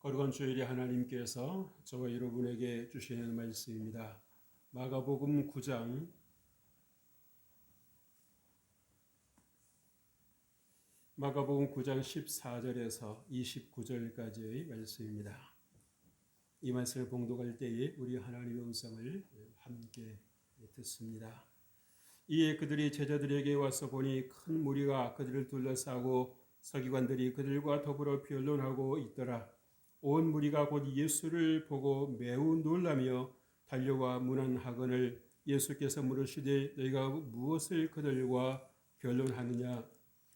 거룩한 주일에 하나님께서 저와 여러분에게 주시는 말씀입니다. 마가복음 9장 14절에서 29절까지의 말씀입니다. 이 말씀을 봉독할 때에 우리 하나님의 음성을 함께 듣습니다. 이에 그들이 제자들에게 와서 보니 큰 무리가 그들을 둘러싸고 서기관들이 그들과 더불어 변론하고 있더라. 온 무리가 곧 예수를 보고 매우 놀라며 달려와 문안하거늘 예수께서 물으시되 너희가 무엇을 그들과 변론하느냐.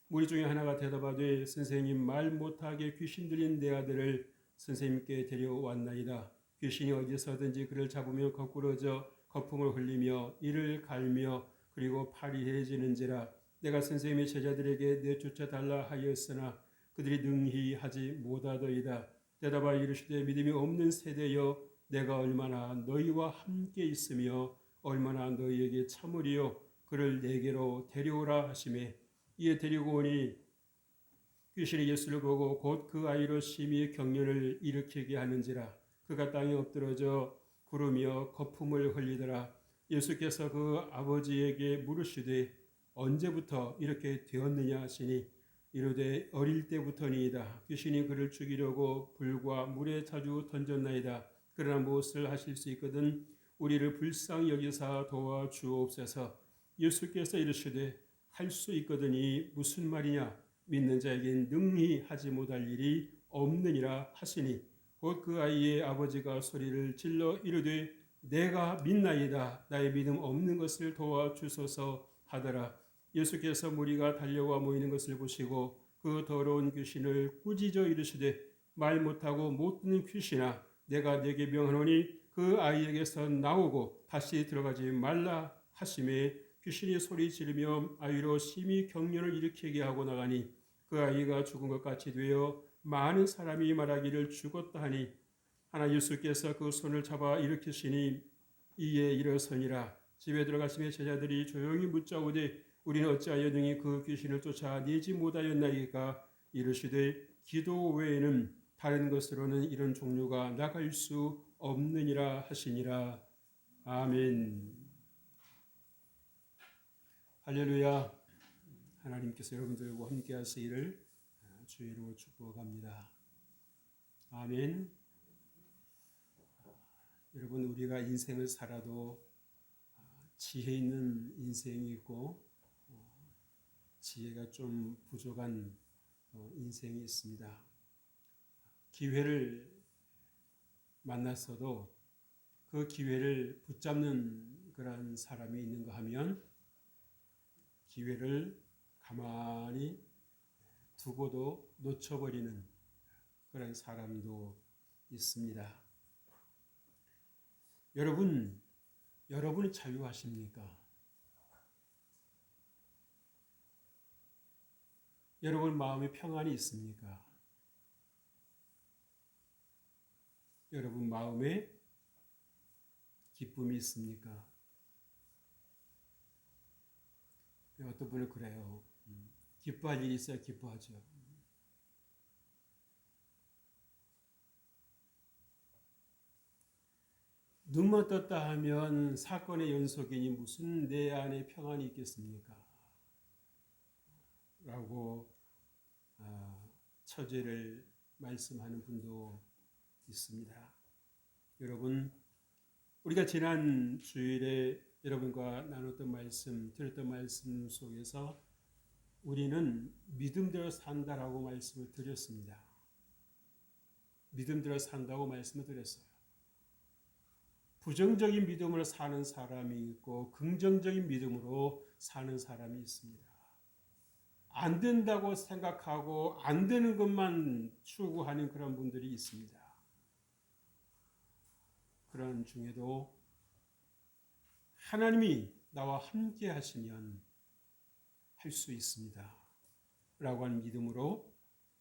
무리 중에 하나가 대답하되 선생님, 말 못하게 귀신 들린 내 아들을 선생님께 데려왔나이다. 귀신이 어디서든지 그를 잡으면 거꾸러져 거품을 흘리며 이를 갈며 그리고 팔이 해지는지라. 내가 선생님의 제자들에게 내쫓아달라 하였으나 그들이 능히 하지 못하더이다. 대답하여 이르시되 믿음이 없는 세대여, 내가 얼마나 너희와 함께 있으며 얼마나 너희에게 참으리요. 그를 내게로 데려오라 하시매 이에 데리고 오니 귀신이 예수를 보고 곧 그 아이로 심히 경련을 일으키게 하는지라. 그가 땅에 엎드러져 구르며 거품을 흘리더라. 예수께서 그 아버지에게 물으시되 언제부터 이렇게 되었느냐 하시니 이르되 어릴 때부터니이다. 귀신이 그를 죽이려고 불과 물에 자주 던졌나이다. 그러나 무엇을 하실 수 있거든 우리를 불쌍히 여기사 도와주옵소서. 예수께서 이르시되 할 수 있거든이 무슨 말이냐. 믿는 자에겐 능히 하지 못할 일이 없느니라 하시니 곧 그 아이의 아버지가 소리를 질러 이르되 내가 믿나이다. 나의 믿음 없는 것을 도와주소서 하더라. 예수께서 무리가 달려와 모이는 것을 보시고 그 더러운 귀신을 꾸짖어 이르시되 말 못하고 못 듣는 귀신아, 내가 네게 명하노니 그 아이에게서 나오고 다시 들어가지 말라 하시매 귀신이 소리 지르며 아이로 심히 경련을 일으키게 하고 나가니 그 아이가 죽은 것 같이 되어 많은 사람이 말하기를 죽었다 하니 하나 예수께서 그 손을 잡아 일으키시니 이에 일어서니라. 집에 들어가시며 제자들이 조용히 묻자오되 우리는 어찌하여 능히 그 귀신을 쫓아내지 못하였나이까. 이르시되 기도 외에는 다른 것으로는 이런 종류가 나갈 수 없느니라 하시니라. 아멘. 할렐루야. 하나님께서 여러분들과 함께 하시기를 주의 이름으로 축복합니다. 아멘. 여러분, 우리가 인생을 살아도 지혜 있는 인생이 있고 지혜가 좀 부족한 인생이 있습니다. 기회를 만났어도 그 기회를 붙잡는 그런 사람이 있는가 하면 기회를 가만히 두고도 놓쳐버리는 그런 사람도 있습니다. 여러분이 자유하십니까? 여러분 마음에 평안이 있습니까? 여러분 마음에 기쁨이 있습니까? 어떤 분은 그래요. 기뻐할 일이 있어야 기뻐하죠. 눈만 떴다 하면 사건의 연속이니 무슨 내 안에 평안이 있겠습니까? 라고 처제를 말씀하는 분도 있습니다. 여러분, 우리가 지난 주일에 여러분과 나눴던 말씀, 들었던 말씀 속에서 우리는 믿음대로 산다라고 말씀을 드렸습니다. 믿음대로 산다고 말씀을 드렸어요. 부정적인 믿음으로 사는 사람이 있고 긍정적인 믿음으로 사는 사람이 있습니다. 안 된다고 생각하고 안 되는 것만 추구하는 그런 분들이 있습니다. 그런 중에도 하나님이 나와 함께 하시면 할 수 있습니다. 라고 하는 믿음으로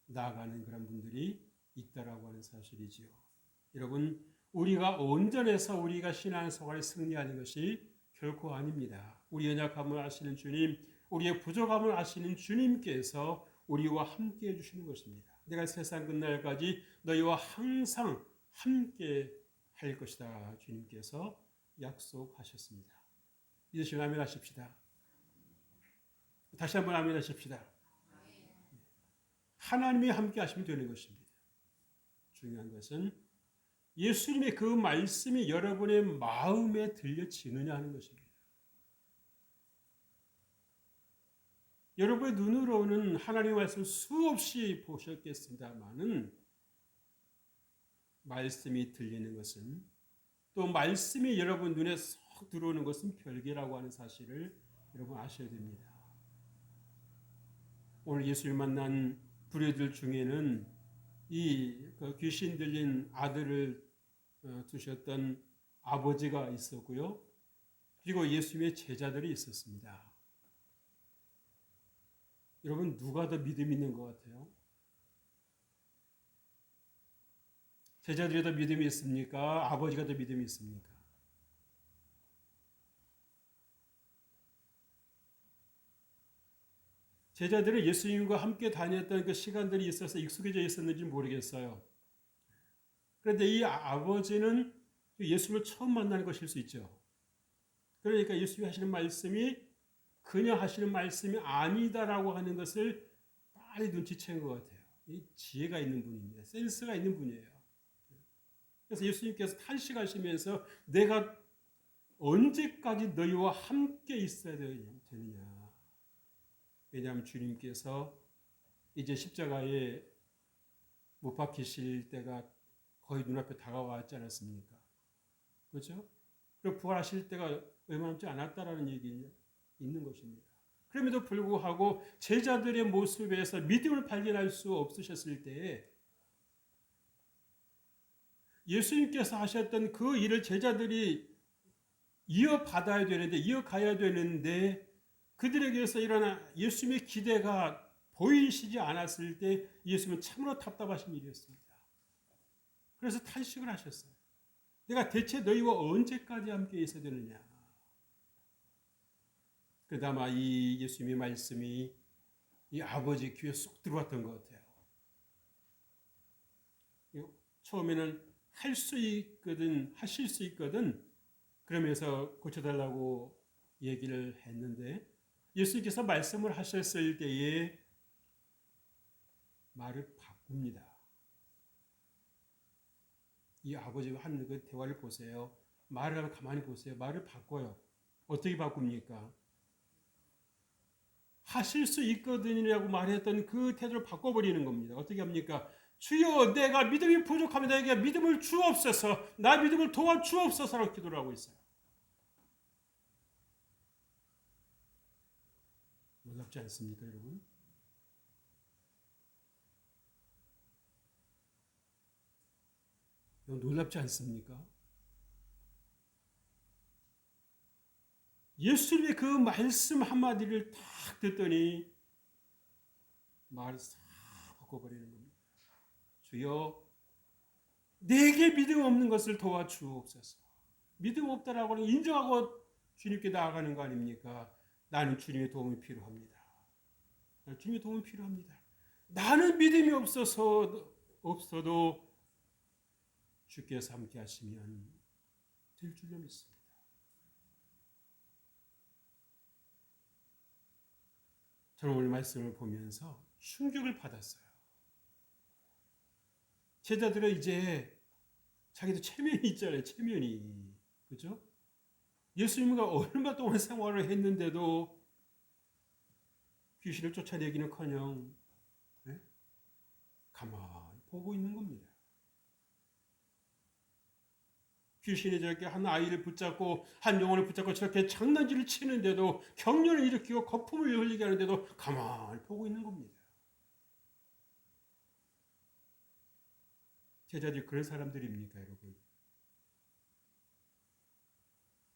나아가는 그런 분들이 있다라고 하는 사실이지요. 여러분, 우리가 온전해서 우리가 신앙생활을 승리하는 것이 결코 아닙니다. 우리의 연약함을 아시는 주님, 우리의 부족함을 아시는 주님께서 우리와 함께 해주시는 것입니다. 내가 세상 끝날까지 너희와 항상 함께 할 것이다. 주님께서 약속하셨습니다. 믿으시면 아멘 하십시다. 다시 한번 아멘 하십시다. 하나님이 함께 하시면 되는 것입니다. 중요한 것은 예수님의 그 말씀이 여러분의 마음에 들려지느냐 하는 것입니다. 여러분의 눈으로는 하나님의 말씀을 수없이 보셨겠습니다마는 말씀이 들리는 것은 또 말씀이 여러분 눈에 쏙 들어오는 것은 별개라고 하는 사실을 여러분 아셔야 됩니다. 오늘 예수를 만난 부류들 중에는 이 귀신 들린 아들을 두셨던 아버지가 있었고요. 그리고 예수님의 제자들이 있었습니다. 여러분 누가 더 믿음 있는 것 같아요? 제자들이 더 믿음이 있습니까? 아버지가 더 믿음이 있습니까? 제자들은 예수님과 함께 다녔던 그 시간들이 있어서 익숙해져 있었는지 모르겠어요. 그런데 이 아버지는 예수를 처음 만나는 것일 수 있죠. 그러니까 예수님이 하시는 말씀이 그냥 하시는 말씀이 아니다라고 하는 것을 빨리 눈치챈 것 같아요. 이 지혜가 있는 분입니다. 센스가 있는 분이에요. 그래서 예수님께서 탄식하시면서 내가 언제까지 너희와 함께 있어야 되느냐. 왜냐하면 주님께서 이제 십자가에 못 박히실 때가 거의 눈앞에 다가왔지 않았습니까? 그렇죠? 그리고 부활하실 때가 얼마 남지 않았다라는 얘기 있는 것입니다. 그럼에도 불구하고 제자들의 모습에서 믿음을 발견할 수 없으셨을 때에 예수님께서 하셨던 그 일을 제자들이 이어받아야 되는데 이어가야 되는데 그들에게서 일어난 예수님의 기대가 보이시지 않았을 때 예수님은 참으로 답답하신 일이었습니다. 그래서 탄식을 하셨어요. 내가 대체 너희와 언제까지 함께 있어야 되느냐. 그나마 이 예수님의 말씀이 이 아버지 귀에 쏙 들어왔던 것 같아요. 처음에는 할 수 있거든, 하실 수 있거든 그러면서 고쳐달라고 얘기를 했는데 예수님께서 말씀을 하셨을 때에 말을 바꿉니다. 이 아버지가 하는 그 대화를 보세요. 말을 하면 가만히 보세요. 말을 바꿔요. 어떻게 바꿉니까? 하실 수 있거든이라고 말했던 그 태도를 바꿔버리는 겁니다. 어떻게 합니까? 주여 내가 믿음이 부족하면 나에게 믿음을 주옵소서 나 믿음을 도와주옵소서라고 기도를 하고 있어요. 놀랍지 않습니까 여러분? 놀랍지 않습니까? 예수님의 그 말씀 한마디를 딱 듣더니 말을 싹 바꿔버리는 겁니다. 주여 내게 믿음 없는 것을 도와주옵소서. 믿음 없다라고는 인정하고 주님께 나아가는 거 아닙니까? 나는 주님의 도움이 필요합니다. 나는 주님의 도움이 필요합니다. 나는 믿음이 없어도 주께서 함께 하시면 될 줄로 믿습니다. 저는 오늘 말씀을 보면서 충격을 받았어요. 제자들은 이제 자기도 체면이 있잖아요. 체면이. 그죠? 예수님과 얼마 동안 생활을 했는데도 귀신을 쫓아내기는커녕 가만히 보고 있는 겁니다. 귀신이 저렇게 한 아이를 붙잡고 한 영혼을 붙잡고 저렇게 장난질을 치는데도 격려를 일으키고 거품을 흘리게 하는데도 가만히 보고 있는 겁니다. 제자들이 그런 사람들입니까 여러분?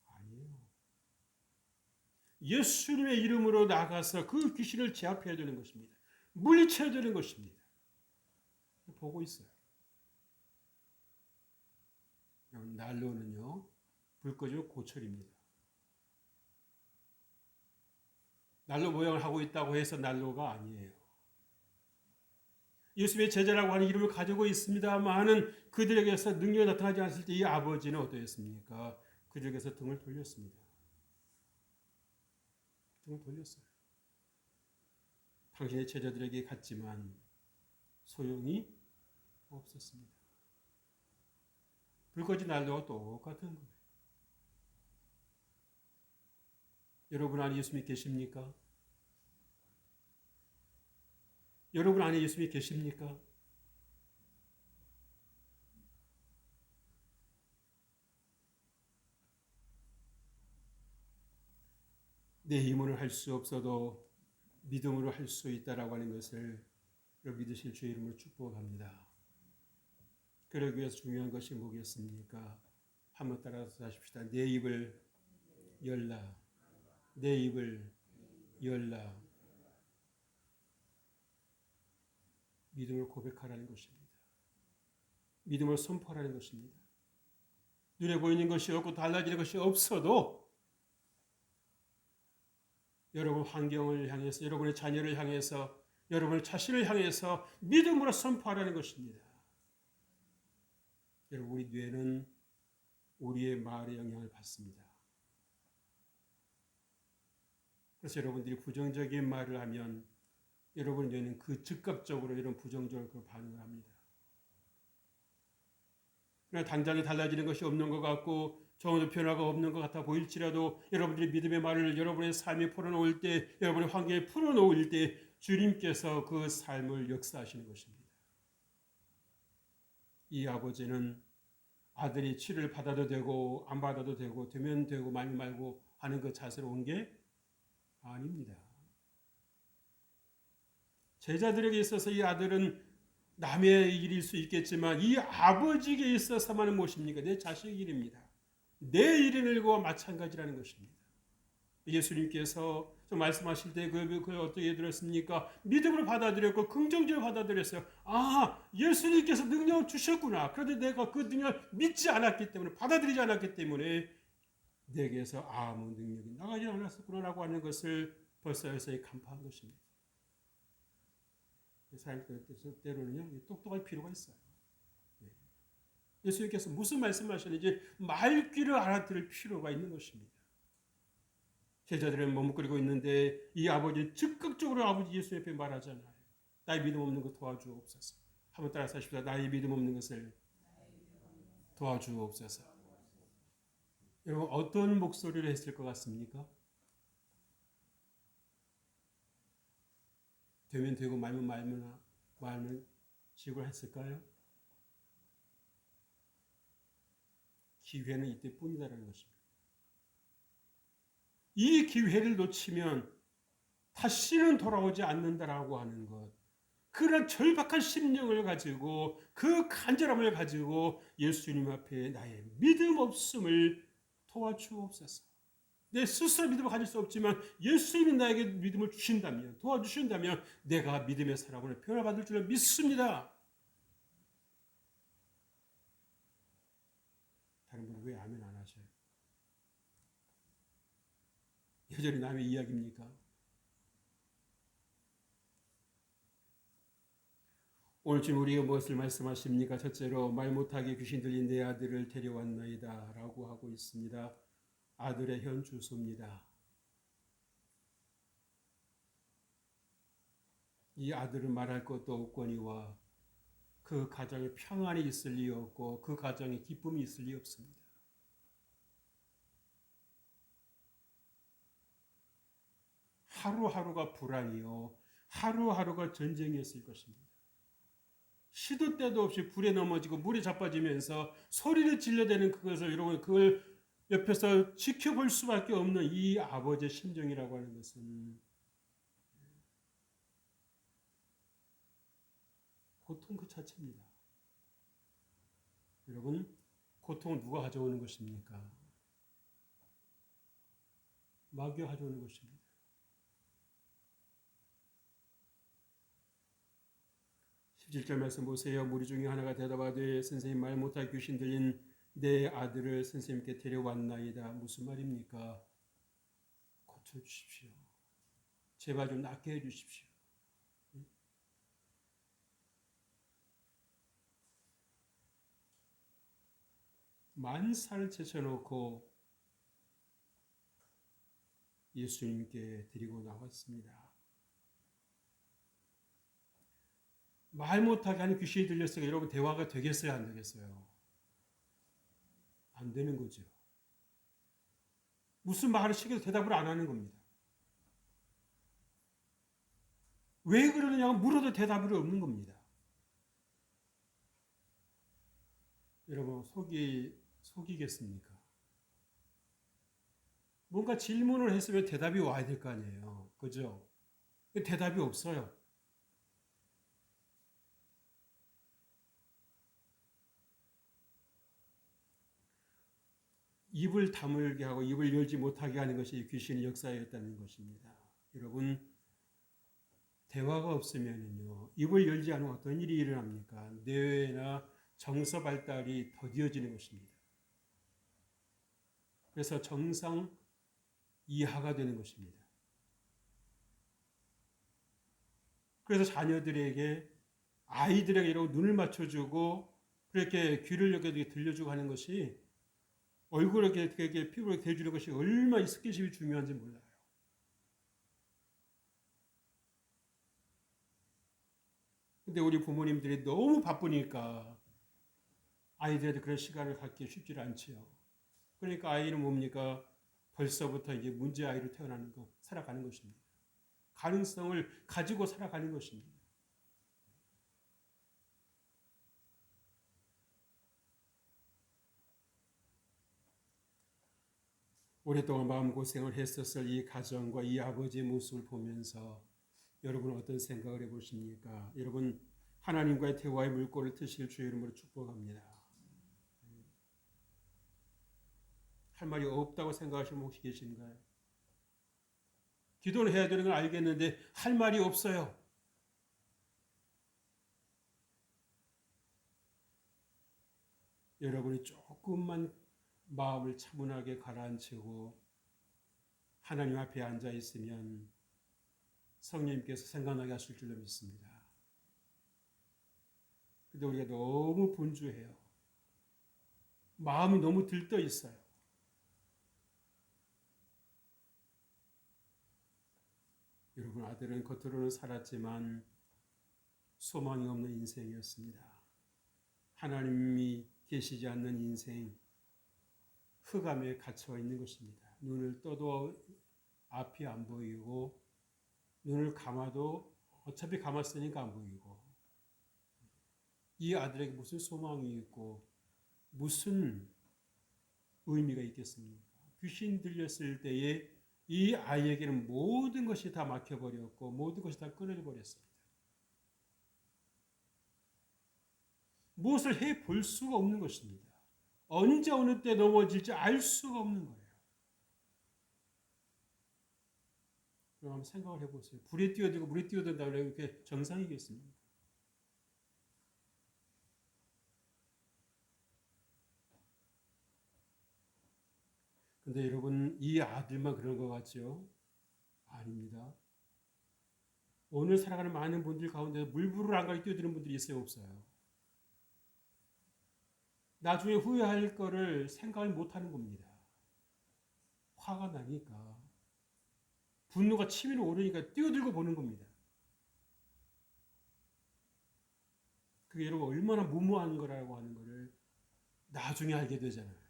아니에요. 예수님의 이름으로 나가서 그 귀신을 제압해야 되는 것입니다. 물리쳐야 되는 것입니다. 보고 있어요. 난로는요 불 꺼지면 고철입니다. 난로 모양을 하고 있다고 해서 난로가 아니에요. 예수의 제자라고 하는 이름을 가지고 있습니다만은 그들에게서 능력이 나타나지 않았을 때 이 아버지는 어떠했습니까? 그들에게서 등을 돌렸습니다. 등을 돌렸어요. 당신의 제자들에게 갔지만 소용이 없었습니다. 불 꺼진 난로와 똑같은 거예요. 여러분 안에 예수님이 계십니까? 여러분 안에 예수님이 계십니까? 내 힘으로 할 수 없어도 믿음으로 할 수 있다라고 하는 것을 믿으실 주의 이름으로 축복합니다. 그러기 위해서 중요한 것이 뭐겠습니까? 한번 따라서 하십시다. 내 입을 열라. 내 입을 열라. 믿음을 고백하라는 것입니다. 믿음을 선포하라는 것입니다. 눈에 보이는 것이 없고 달라지는 것이 없어도 여러분 환경을 향해서, 여러분의 자녀를 향해서, 여러분의 자신을 향해서 믿음으로 선포하라는 것입니다. 여러분 우리 뇌는 우리의 말의 영향을 받습니다. 그래서 여러분들이 부정적인 말을 하면 여러분 뇌는 그 즉각적으로 이런 부정적으로 반응을 합니다. 그러나 당장에 달라지는 것이 없는 것 같고 정도 변화가 없는 것 같아 보일지라도 여러분들이 믿음의 말을 여러분의 삶에 풀어놓을 때, 여러분의 환경에 풀어놓을 때 주님께서 그 삶을 역사하시는 것입니다. 이 아버지는 아들이 치료를 받아도 되고 안 받아도 되고 되면 되고 말면 말고 하는 그 자세로 온 게 아닙니다. 제자들에게 있어서 이 아들은 남의 일일 수 있겠지만 이 아버지에게 있어서만은 무엇입니까? 내 자식의 일입니다. 내 일인과 마찬가지라는 것입니다. 예수님께서 말씀하실 때 그걸 어떻게 들었습니까? 믿음으로 받아들였고 긍정적으로 받아들였어요. 아, 예수님께서 능력을 주셨구나. 그런데 내가 그 능력을 믿지 않았기 때문에, 받아들이지 않았기 때문에 내게서 아무 능력이 나가지 않았었구나라고 하는 것을 벌써 여기서 간파한 것입니다. 사람 때로는요, 똑똑할 필요가 있어요. 예수님께서 무슨 말씀하셨는지 말귀를 알아들을 필요가 있는 것입니다. 제자들은 머뭇거리고 있는데 이 아버지는 즉각적으로 아버지 예수 옆에 말하잖아요. 나의 믿음 없는 것 도와주옵소서. 한번 따라서 하십시다. 나의 믿음 없는 것을 도와주옵소서. 여러분 어떤 목소리를 했을 것 같습니까? 되면 되고 말면 말면 식으로 했을까요? 기회는 이때뿐이다라는 것입니다. 이 기회를 놓치면 다시는 돌아오지 않는다라고 하는 것. 그런 절박한 심령을 가지고 그 간절함을 가지고 예수님 앞에 나의 믿음 없음을 도와주옵소서. 내 스스로 믿음을 가질 수 없지만 예수님이 나에게 믿음을 주신다면, 도와주신다면 내가 믿음의 사람으로 변화받을 줄 믿습니다. 다른 분은 왜 아멘 안 하셔요? 여전히 남의 이야기입니까? 오늘 지금 우리가 무엇을 말씀하십니까? 첫째로 말 못하게 귀신 들린 내 아들을 데려왔나이다 라고 하고 있습니다. 아들의 현 주소입니다. 이 아들은 말할 것도 없거니와 그 가정에 평안이 있을 리 없고 그 가정에 기쁨이 있을 리 없습니다. 하루하루가 불안이요. 하루하루가 전쟁이었을 것입니다. 시도 때도 없이 불에 넘어지고 물에 자빠지면서 소리를 질러대는 그것을 여러분 그걸 옆에서 지켜볼 수밖에 없는 이 아버지의 심정이라고 하는 것은 고통 그 자체입니다. 여러분 고통은 누가 가져오는 것입니까? 마귀가 가져오는 것입니다. 17절 말씀 보세요. 무리 중에 하나가 대답하되 선생님 말 못할 귀신 들린 내 아들을 선생님께 데려왔나이다. 무슨 말입니까? 고쳐주십시오. 제발 좀 낫게 해주십시오. 만사를 제쳐놓고 예수님께 드리고 나왔습니다. 말 못하게 하는 귀신이 들렸어요. 여러분 대화가 되겠어요? 안 되겠어요? 안 되는 거죠. 무슨 말을 시켜도 대답을 안 하는 겁니다. 왜 그러느냐고 물어도 대답이 없는 겁니다. 여러분 속이겠습니까? 뭔가 질문을 했으면 대답이 와야 될 거 아니에요. 그죠? 대답이 없어요. 입을 다물게 하고 입을 열지 못하게 하는 것이 귀신의 역사였다는 것입니다. 여러분 대화가 없으면요 입을 열지 않으면 어떤 일이 일어납니까? 뇌나 정서 발달이 더디어지는 것입니다. 그래서 정상 이하가 되는 것입니다. 그래서 자녀들에게 아이들에게 이러고 눈을 맞춰주고 그렇게 귀를 이렇게 들려주고 하는 것이 얼굴에 이렇게 피부를 대주는 것이 얼마나 스킨십이 중요한지 몰라요. 근데 우리 부모님들이 너무 바쁘니까 아이들한테 그런 시간을 갖기 쉽지 않지요. 그러니까 아이는 뭡니까? 벌써부터 이제 문제 아이로 태어나는 거, 살아가는 것입니다. 가능성을 가지고 살아가는 것입니다. 오랫동안 마음고생을 했었을 이 가정과 이 아버지의 모습을 보면서 여러분 어떤 생각을 해보십니까? 여러분 하나님과의 대화의 물꼬를 트실 주의 이름으로 축복합니다. 할 말이 없다고 생각하시는 분 혹시 계신가요? 기도를 해야 되는 걸 알겠는데 할 말이 없어요. 여러분이 조금만 마음을 차분하게 가라앉히고 하나님 앞에 앉아 있으면 성령님께서 생각나게 하실 줄로 믿습니다. 근데 우리가 너무 분주해요. 마음이 너무 들떠 있어요. 여러분 아들은 겉으로는 살았지만 소망이 없는 인생이었습니다. 하나님이 계시지 않는 인생, 흑암에 갇혀 있는 것입니다. 눈을 떠도 앞이 안 보이고 눈을 감아도 어차피 감았으니까 안 보이고 이 아들에게 무슨 소망이 있고 무슨 의미가 있겠습니까? 귀신 들렸을 때에 이 아이에게는 모든 것이 다 막혀버렸고 모든 것이 다 끊어져 버렸습니다. 무엇을 해볼 수가 없는 것입니다. 언제 어느 때 넘어질지 알 수가 없는 거예요. 그럼 한번 생각을 해보세요. 불에 뛰어들고 물에 뛰어든다고 이렇게 정상이겠습니까? 근데 여러분 이 아들만 그런 것 같죠? 아닙니다. 오늘 살아가는 많은 분들 가운데 물불을 안 가리고 뛰어드는 분들이 있어요, 없어요? 나중에 후회할 거를 생각을 못하는 겁니다. 화가 나니까 분노가 치밀어 오르니까 뛰어들고 보는 겁니다. 그게 여러분 얼마나 무모한 거라고 하는 거를 나중에 알게 되잖아요.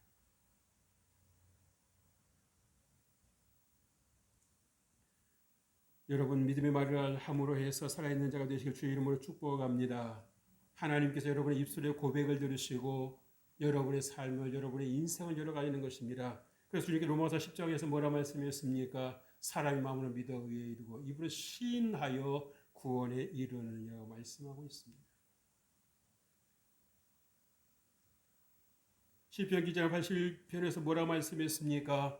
여러분 믿음의 말을 함으로 해서 살아있는 자가 되시길 주의 이름으로 축복합니다. 하나님께서 여러분의 입술의 고백을 들으시고 여러분의 삶을 여러분의 인생을 열어가는 것입니다. 그래서 주님께 로마서 10장에서 뭐라 말씀했습니까? 사람이 마음으로 믿어 의에 이르고 입으로 시인하여 구원에 이르느냐고 말씀하고 있습니다. 시편 기자 81편에서 뭐라 말씀했습니까?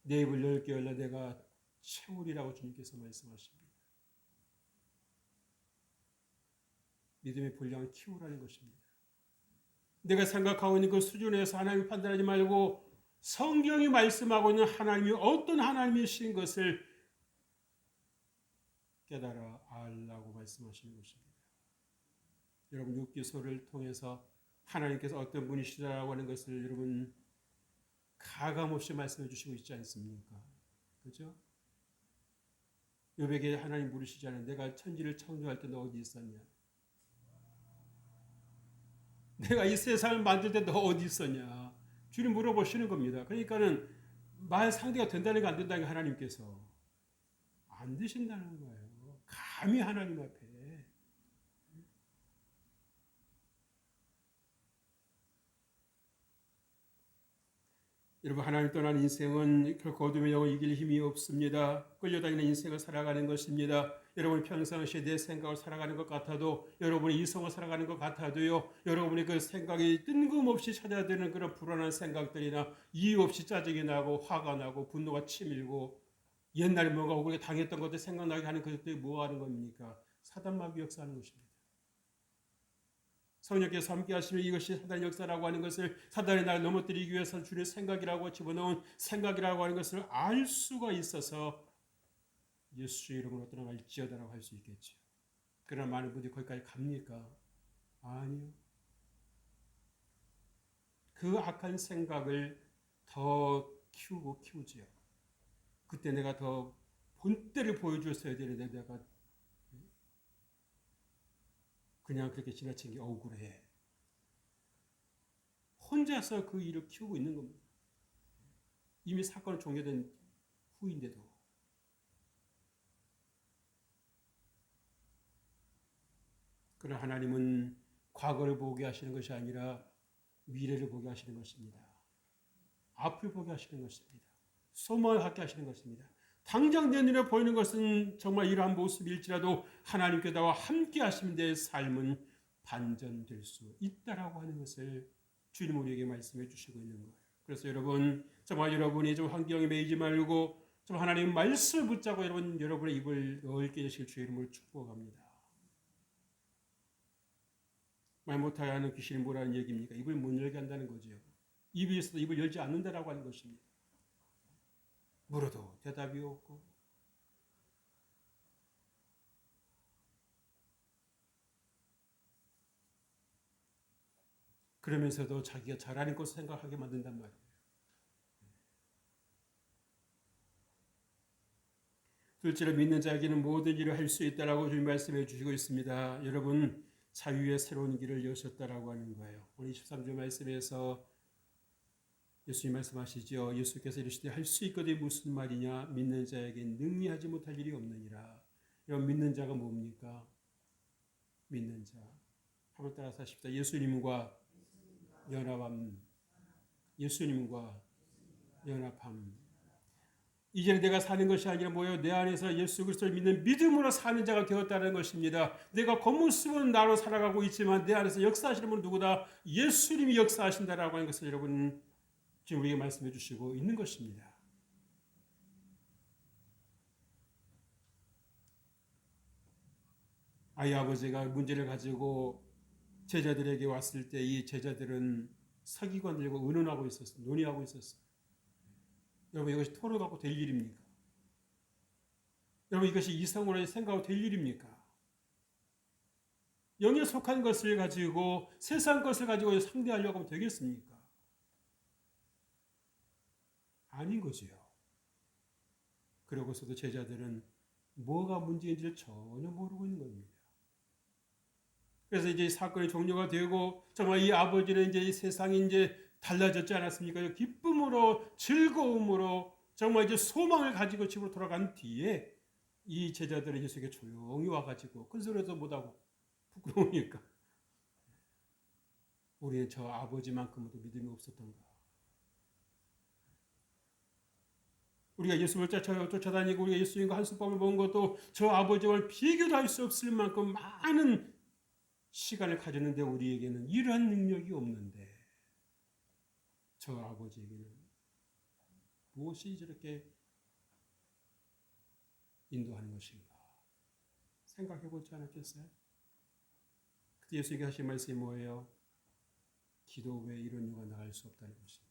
내 입을 넓게 열라 내가 채우리라고 주님께서 말씀하십니다. 믿음의 분량을 키우라는 것입니다. 내가 생각하고 있는 그 수준에서 하나님을 판단하지 말고 성경이 말씀하고 있는 하나님이 어떤 하나님이신 것을 깨달아 알라고 말씀하시는 것입니다. 여러분 욥기서를 통해서 하나님께서 어떤 분이시라고 하는 것을 여러분 가감없이 말씀해 주시고 있지 않습니까? 그죠? 욥에게 하나님 물으시잖아요. 내가 천지를 창조할 때 너 어디 있었냐? 내가 이 세상을 만들 때 너 어디 있었냐? 주님 물어보시는 겁니다. 그러니까는 말 상대가 된다는 거 안 된다는 게 하나님께서 안 되신다는 거예요. 감히 하나님 앞에. 여러분, 하나님 떠난 인생은 결코 어둠의 영을 이길 힘이 없습니다. 끌려다니는 인생을 살아가는 것입니다. 여러분 평상시에 내 생각을 살아가는 것 같아도, 여러분이 이성을 살아가는 것 같아도요, 여러분의 그 생각이 뜬금없이 찾아드는 그런 불안한 생각들이나 이유 없이 짜증이 나고 화가 나고 분노가 치밀고 옛날에 뭔가 우리가 당했던 것들 생각나게 하는 그것들이 뭐 하는 겁니까? 사단마귀 역사하는 것입니다. 성령께서 함께 하시면 이것이 사단의 역사라고 하는 것을, 사단의 나를 넘어뜨리기 위해서 주님의 생각이라고 집어넣은 생각이라고 하는 것을 알 수가 있어서 예수의 이름으로 떠나갈지어다라고 할 수 있겠죠. 그러나 많은 분들이 거기까지 갑니까? 아니요. 그 악한 생각을 더 키우고 키우지요. 그때 내가 더 본때를 보여줬어야 되는데 내가 그냥 그렇게 지나친 게 억울해. 혼자서 그 일을 키우고 있는 겁니다. 이미 사건은 종료된 후인데도. 그러나 하나님은 과거를 보게 하시는 것이 아니라 미래를 보게 하시는 것입니다. 앞을 보게 하시는 것입니다. 소망을 갖게 하시는 것입니다. 당장 내 눈에 보이는 것은 정말 이러한 모습일지라도 하나님께 나와 함께 하시면 내 삶은 반전될 수 있다라고 하는 것을 주님 우리에게 말씀해 주시고 있는 거예요. 그래서 여러분, 정말 여러분이 좀 환경에 매이지 말고 좀 하나님의 말씀을 붙잡고 여러분의 입을 넓게 여실 주의 이름으로 축복합니다. 말 못하게 하는 귀신이 뭐라는 얘기입니까? 입을 못 열게 한다는 거죠. 입이 있어도 입을 열지 않는다라고 하는 것입니다. 물어도 대답이 없고, 그러면서도 자기가 잘하는 것을 생각하게 만든단 말이에요. 둘째로 믿는 자에게는 모든 일을 할 수 있다라고 주님 말씀해 주시고 있습니다. 여러분, 자유의 새로운 길을 여셨다라고 하는 거예요. 오늘 23절 말씀에서 예수님 말씀하시죠. 예수께서 이르시되 할 수 있거든 무슨 말이냐? 믿는 자에게 능히 하지 못할 일이 없느니라. 여러분, 믿는 자가 뭡니까? 믿는 자. 한번 따라서 하십시다. 예수님과 연합함. 예수님과 연합함. 이제는 내가 사는 것이 아니라 뭐예요? 내 안에서 예수 그리스도를 믿는 믿음으로 사는 자가 되었다는 것입니다. 내가 겉모습은 나로 살아가고 있지만 내 안에서 역사하시는 분은 누구다? 예수님이 역사하신다라고 하는 것을 여러분 지금 우리에게 말씀해 주시고 있는 것입니다. 아이 아버지가 문제를 가지고 제자들에게 왔을 때 이 제자들은 서기관 들고 의논하고 있었어요. 논의하고 있었어요. 여러분, 이것이 토론하고 될 일입니까? 여러분, 이것이 이성으로 생각하고 될 일입니까? 영에 속한 것을 가지고 세상 것을 가지고 상대하려고 하면 되겠습니까? 아닌 거지요. 그러고서도 제자들은 뭐가 문제인지를 전혀 모르고 있는 겁니다. 그래서 이제 사건이 종료가 되고 정말 이 아버지는 이제 이 세상이 이제 달라졌지 않았습니까? 기쁨으로 즐거움으로 정말 이제 소망을 가지고 집으로 돌아간 뒤에 이 제자들은 예수에게 조용히 와가지고 큰 소리도 못하고 부끄러우니까 우리는 저 아버지만큼도 믿음이 없었던가. 우리가 예수를 쫓아다니고 우리가 예수님과 한솥밥을 먹은 것도 저 아버지와 비교도 할 수 없을 만큼 많은 시간을 가졌는데 우리에게는 이러한 능력이 없는데 저 아버지에게는 무엇이 저렇게 인도하는 것인가 생각해 보지 않았겠어요? 그때 예수님이 하신 말씀이 뭐예요? 기도 외에 이런 이유가 나갈 수 없다는 것입니다.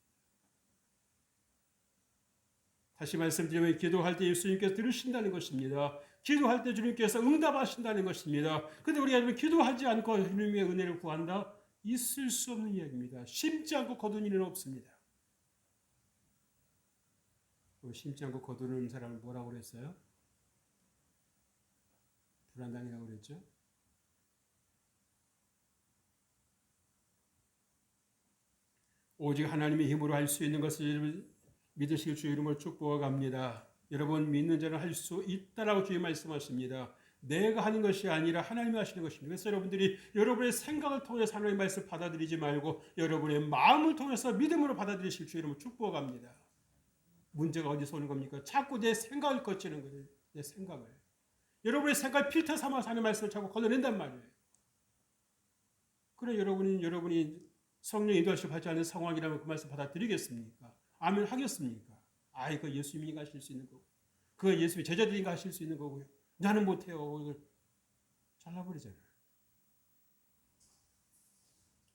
다시 말씀드리면 기도할 때 예수님께서 들으신다는 것입니다. 기도할 때 주님께서 응답하신다는 것입니다. 그런데 우리가 기도하지 않고 주님의 은혜를 구한다? 있을 수 없는 이야기입니다. 심지 않고 거둔 일은 없습니다. 심지 않고 거두는 사람을 뭐라고 그랬어요? 불안당이라고 그랬죠. 오직 하나님의 힘으로 할 수 있는 것을 믿으실 주 이름으로 축복합니다. 여러분 믿는 자는 할 수 있다라고 주님 말씀하십니다. 내가 하는 것이 아니라 하나님이 하시는 것입니다. 그래서 여러분들이 여러분의 생각을 통해서 하나님의 말씀을 받아들이지 말고 여러분의 마음을 통해서 믿음으로 받아들이실 주 이름으로 축복합니다. 문제가 어디서 오는 겁니까? 자꾸 내 생각을 거치는 거예요. 내 생각을. 여러분의 생각을 필터 삼아서 하는 말씀을 자꾸 걸러낸단 말이에요. 그래 여러분이 성령 인도하시고 받지 않는 상황이라면 그 말씀 받아들이겠습니까? 아멘 하겠습니까? 이거 예수님이 하실 수 있는 거고 그거 예수님이 제자들이 하실 수 있는 거고요. 나는 못해요. 잘라버리잖아요.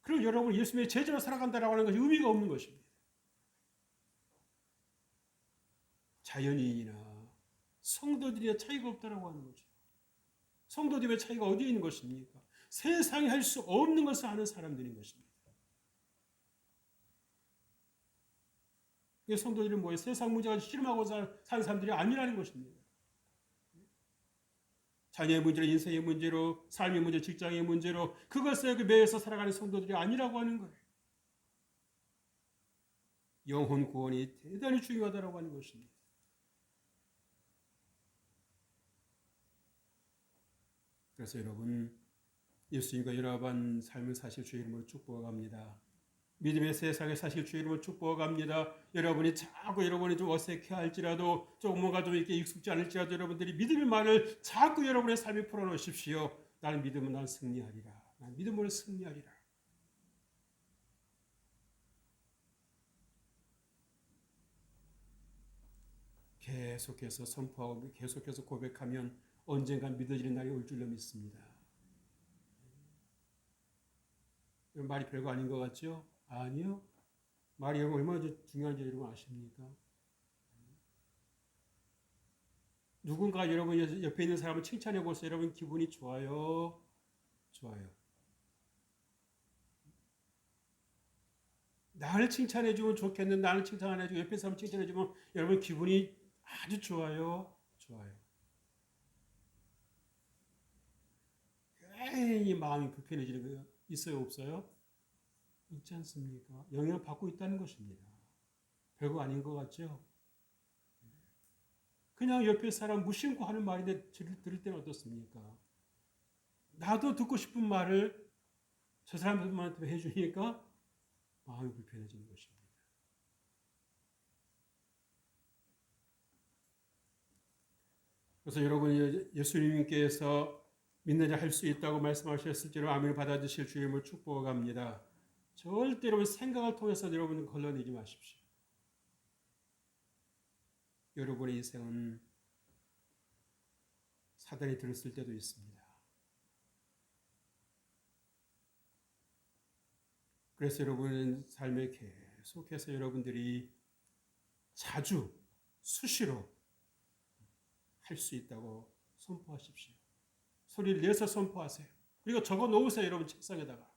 그럼 여러분 예수님의 제자로 살아간다라고 하는 것이 의미가 없는 것입니다. 자연인이나 성도들의 차이가 없다라고 하는 거죠. 성도들의 차이가 어디에 있는 것입니까? 세상에 할 수 없는 것을 하는 사람들인 것입니다. 성도들은 뭐예요? 세상 문제가 씨름하고 사는 사람들이 아니라는 것입니다. 자녀의 문제로, 인생의 문제로, 삶의 문제, 직장의 문제로 그것에 매여서 살아가는 성도들이 아니라고 하는 거예요. 영혼 구원이 대단히 중요하다고 하는 것입니다. 그래서 여러분 예수님과 연합한 삶을 사실 주의 이름으로 축복합니다. 믿음의 세상에 사실 주의 이름으로 축복합니다. 여러분이 자꾸 여러분이 좀 어색해 할지라도 조금 뭔가 좀 이렇게 익숙지 않을지라도 여러분들이 믿음의 말을 자꾸 여러분의 삶에 풀어놓으십시오. 나는 믿음은 난 승리하리라. 난 믿음으로 승리하리라. 계속해서 선포하고 계속해서 고백하면 언젠간 믿어지는 날이 올 줄로 믿습니다. 말이 별거 아닌 것 같죠? 아니요. 말이 얼마나 중요한지 여러분 아십니까? 누군가 여러분 옆에 있는 사람을 칭찬해 보세요. 여러분 기분이 좋아요? 좋아요. 나를 칭찬해 주면 좋겠는데 나를 칭찬 안 해주고 옆에 사람 칭찬해 주면 여러분 기분이 아주 좋아요? 좋아요. 괜히 마음이 불편해지는 거예요. 있어요? 없어요? 있지 않습니까? 영향을 받고 있다는 것입니다. 별거 아닌 것 같죠? 그냥 옆에 사람 무심코 하는 말인데 들을 때는 어떻습니까? 나도 듣고 싶은 말을 저 사람들한테 해주니까 마음이 불편해지는 것입니다. 그래서 여러분 예수님께서 믿는 자 할 수 있다고 말씀하셨을지로 아멘을 받아주실 주님을 축복합니다. 절대로 생각을 통해서 여러분은 걸러내지 마십시오. 여러분의 인생은 사단이 들었을 때도 있습니다. 그래서 여러분은 삶에 계속해서 여러분들이 자주 수시로 할 수 있다고 선포하십시오. 소리를 내서 선포하세요. 그리고 적어 놓으세요. 여러분 책상에다가.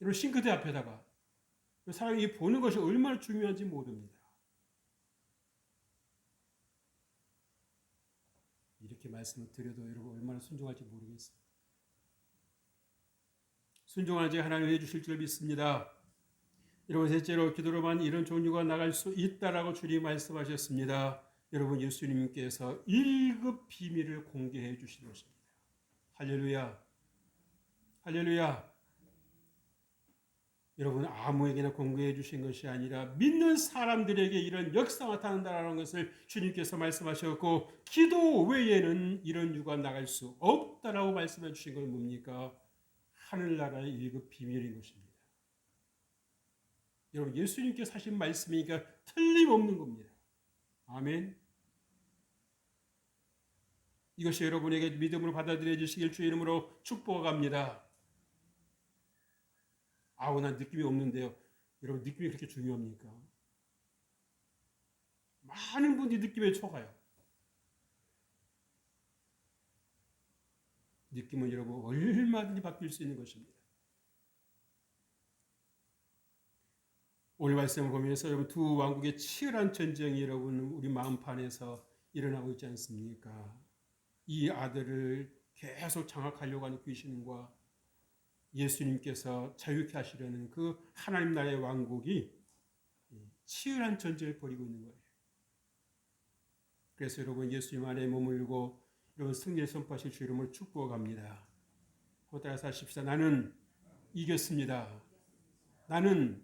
여러분 싱크대 앞에다가. 사람이 보는 것이 얼마나 중요한지 모릅니다. 이렇게 말씀을 드려도 여러분 얼마나 순종할지 모르겠어요. 순종하지 하나님 해주실 줄 믿습니다. 여러분 셋째로 기도로만 이런 종류가 나갈 수 있다라고 주님 말씀하셨습니다. 여러분 예수님께서 1급 비밀을 공개해 주신 것입니다. 할렐루야. 할렐루야. 여러분 아무에게나 공개해 주신 것이 아니라 믿는 사람들에게 이런 역사가 나타난다는 것을 주님께서 말씀하셨고 기도 외에는 이런 유가 나갈 수 없다라고 말씀해 주신 건 뭡니까? 하늘나라의 1급 비밀인 것입니다. 여러분 예수님께서 하신 말씀이니까 틀림없는 겁니다. 아멘. 이것이 여러분에게 믿음으로 받아들여 주시길 주의 이름으로 축복합니다. 난 느낌이 없는데요. 여러분 느낌이 그렇게 중요합니까? 많은 분들이 느낌에 속아요. 느낌은 여러분 얼마든지 바뀔 수 있는 것입니다. 오늘 말씀을 보면서 여러분 두 왕국의 치열한 전쟁이 여러분 우리 마음판에서 일어나고 있지 않습니까? 이 아들을 계속 장악하려고 하는 귀신과 예수님께서 자유케 하시려는 그 하나님 나라의 왕국이 치열한 전쟁을 벌이고 있는 거예요. 그래서 여러분 예수님 안에 머물고 여러분 승리를 선포하실 주 이름을 축복합니다. 따라서 하십시다. 나는 이겼습니다. 나는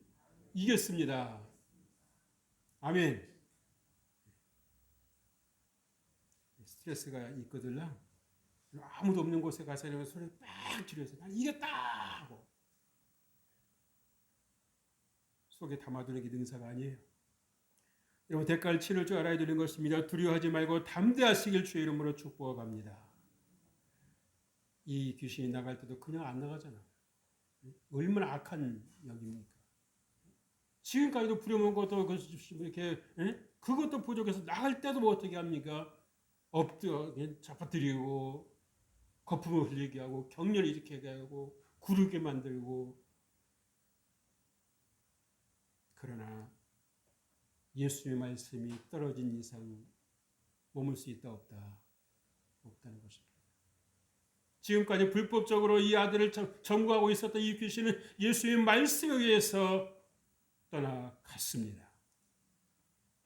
이겼습니다. 아멘. 스트레스가 있거든요. 아무도 없는 곳에 가서 이러면 소리 빡 지르면서 난 이겼다 하고 속에 담아두는 게 능사가 아니에요. 여러분 대가를 치를 줄 알아야 되는 것입니다. 두려워하지 말고 담대하시길 주의 이름으로 축복합니다. 이 귀신이 나갈 때도 그냥 안 나가잖아. 얼마나 악한 영입니까? 지금까지도 부려먹은 것도 이렇게 그것도 부족해서 나갈 때도 뭐 어떻게 합니까? 엎드려 잡아뜨리고 거품을 흘리게 하고 격렬히 일으키게 하고 구르게 만들고. 그러나 예수의 말씀이 떨어진 이상 머물 수 있다 없다? 없다는 것입니다. 지금까지 불법적으로 이 아들을 점거하고 있었던 이 귀신은 예수의 말씀에 의해서 떠나갔습니다.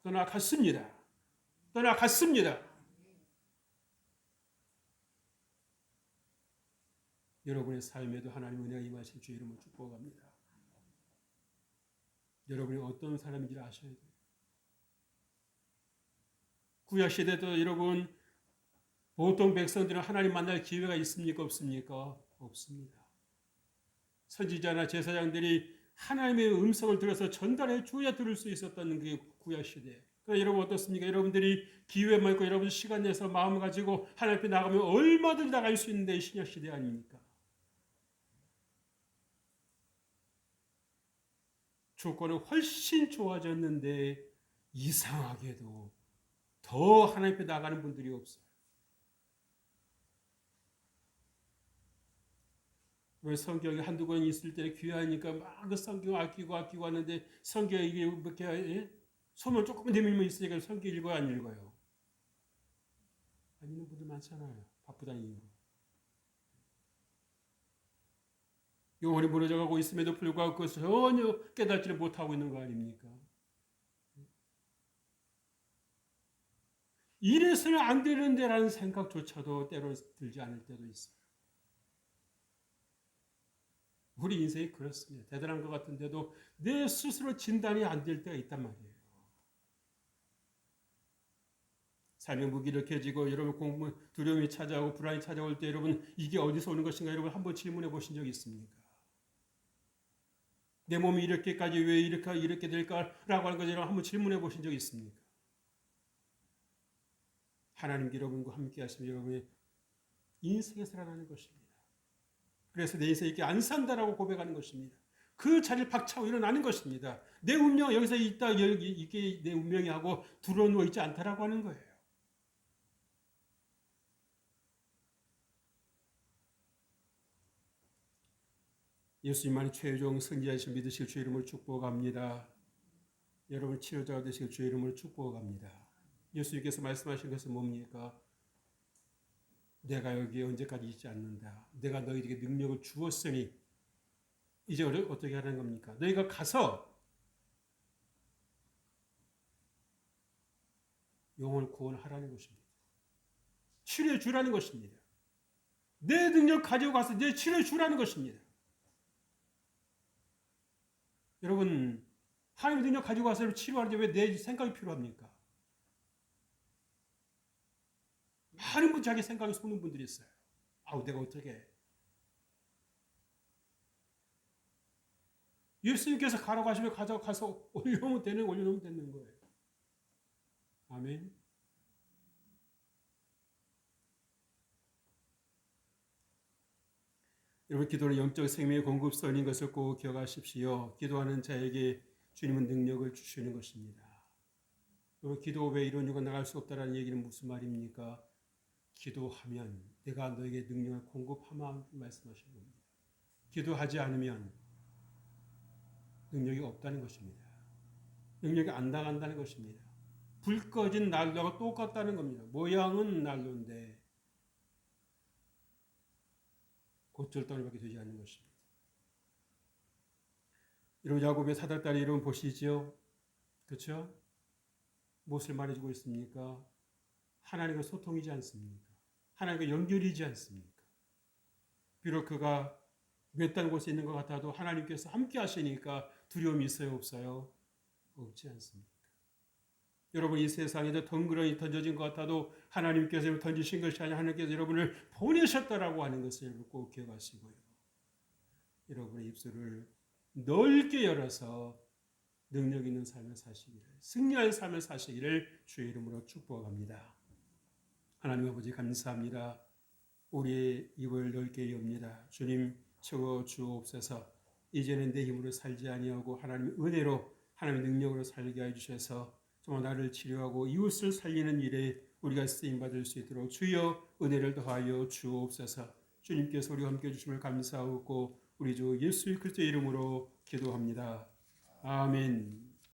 떠나갔습니다. 떠나갔습니다. 여러분의 삶에도 하나님 은혜가 임하실 주 이름으로 축복합니다. 여러분이 어떤 사람인지를 아셔야 돼요. 구약시대도 여러분 보통 백성들은 하나님 만날 기회가 있습니까? 없습니까? 없습니다. 선지자나 제사장들이 하나님의 음성을 들어서 전달해 줘야 들을 수 있었던 게 구약시대. 그러니까 여러분 어떻습니까? 여러분들이 기회만 있고 여러분 시간 내서 마음을 가지고 하나님 앞에 나가면 얼마든지 나갈 수 있는데 신약시대 아닙니까? 조건은 훨씬 좋아졌는데 이상하게도 더 하나님 앞에 나가는 분들이 없어요. 왜 성경이 한두 권 있을 때 귀하니까 막 그 성경 아끼고 하는데 성경 이게 이렇게 손을 조금 내밀면 있으니까 성경 읽어요, 안 읽어요? 안 읽는 분들 많잖아요. 바쁘다는 이유로. 영혼이 무너져가고 있음에도 불구하고 그것을 전혀 깨닫지를 못하고 있는 거 아닙니까? 이래서는 안 되는데라는 생각조차도 때로 들지 않을 때도 있어요. 우리 인생이 그렇습니다. 대단한 것 같은데도 내 스스로 진단이 안 될 때가 있단 말이에요. 삶의 무기를 켜지고 여러분 공부 두려움이 찾아오고 불안이 찾아올 때 여러분 이게 어디서 오는 것인가 여러분 한번 질문해 보신 적 있습니까? 내 몸이 이렇게까지 왜 이렇게 될까라고 하는 것을 여러분 한번 질문해 보신 적 있습니까? 하나님 여러분과 함께 하시면 여러분의 인생에 살아나는 것입니다. 그래서 내 인생이 이렇게 안 산다라고 고백하는 것입니다. 그 자리를 박차고 일어나는 것입니다. 내 운명 여기서 있다 여기 이게 내 운명이 하고 들어누워 있지 않다라고 하는 거예요. 예수님만이 최종 승리하신 믿으실 주의 이름을 축복합니다. 여러분 치료자가 되실 주의 이름을 축복합니다. 예수님께서 말씀하신 것은 뭡니까? 내가 여기에 언제까지 있지 않는다. 내가 너희에게 능력을 주었으니 이제 어떻게 하는 겁니까? 너희가 가서 영혼을 구원하라는 것입니다. 치료해 주라는 것입니다. 내 능력 가지고 가서 내 치료해 주라는 것입니다. 여러분 하나님의 능력 가지고 가서 치료하는데 왜 내 생각이 필요합니까? 많은 분 자기 생각에 속는 분들이 있어요. 아우 내가 어떻게 해. 예수님께서 가라고 하시면 가서 올려놓으면 되는 거예요. 아멘. 여러분 기도는 영적 생명의 공급선인 것을 꼭 기억하십시오. 기도하는 자에게 주님은 능력을 주시는 것입니다. 여러분 기도 왜 이런 이유가 나갈 수 없다라는 얘기는 무슨 말입니까? 기도하면 내가 너에게 능력을 공급하마 말씀하시는 겁니다. 기도하지 않으면 능력이 없다는 것입니다. 능력이 안 나간다는 것입니다. 불 꺼진 난로가 똑같다는 겁니다. 모양은 난로인데 곧절단밖에 되지 않는 것입니다. 여러분 야곱의 사닥다리 이름 보시죠. 그렇죠? 무엇을 말해주고 있습니까? 하나님과 소통이지 않습니까? 하나님과 연결이지 않습니까? 비록 그가 외딴 곳에 있는 것 같아도 하나님께서 함께 하시니까 두려움이 있어요, 없어요? 없지 않습니까? 여러분 이 세상에서 덩그러니 던져진 것 같아도 하나님께서 던지신 것이 아니라 하나님께서 여러분을 보내셨다라고 하는 것을 여러분 꼭 기억하시고요. 여러분의 입술을 넓게 열어서 능력 있는 삶을 사시기를, 승리할 삶을 사시기를 주의 이름으로 축복합니다. 하나님 아버지 감사합니다. 우리의 입을 넓게 엽니다. 주님 채워 주옵소서. 이제는 내 힘으로 살지 아니하고 하나님의 은혜로 하나님의 능력으로 살게 해주셔서 정말 나를 치료하고 이웃을 살리는 일에 우리가 쓰임받을 수 있도록 주여 은혜를 더하여 주옵소서. 주님께서 우리와 함께 해주심을 감사하고 우리 주 예수 그리스도의 이름으로 기도합니다. 아멘.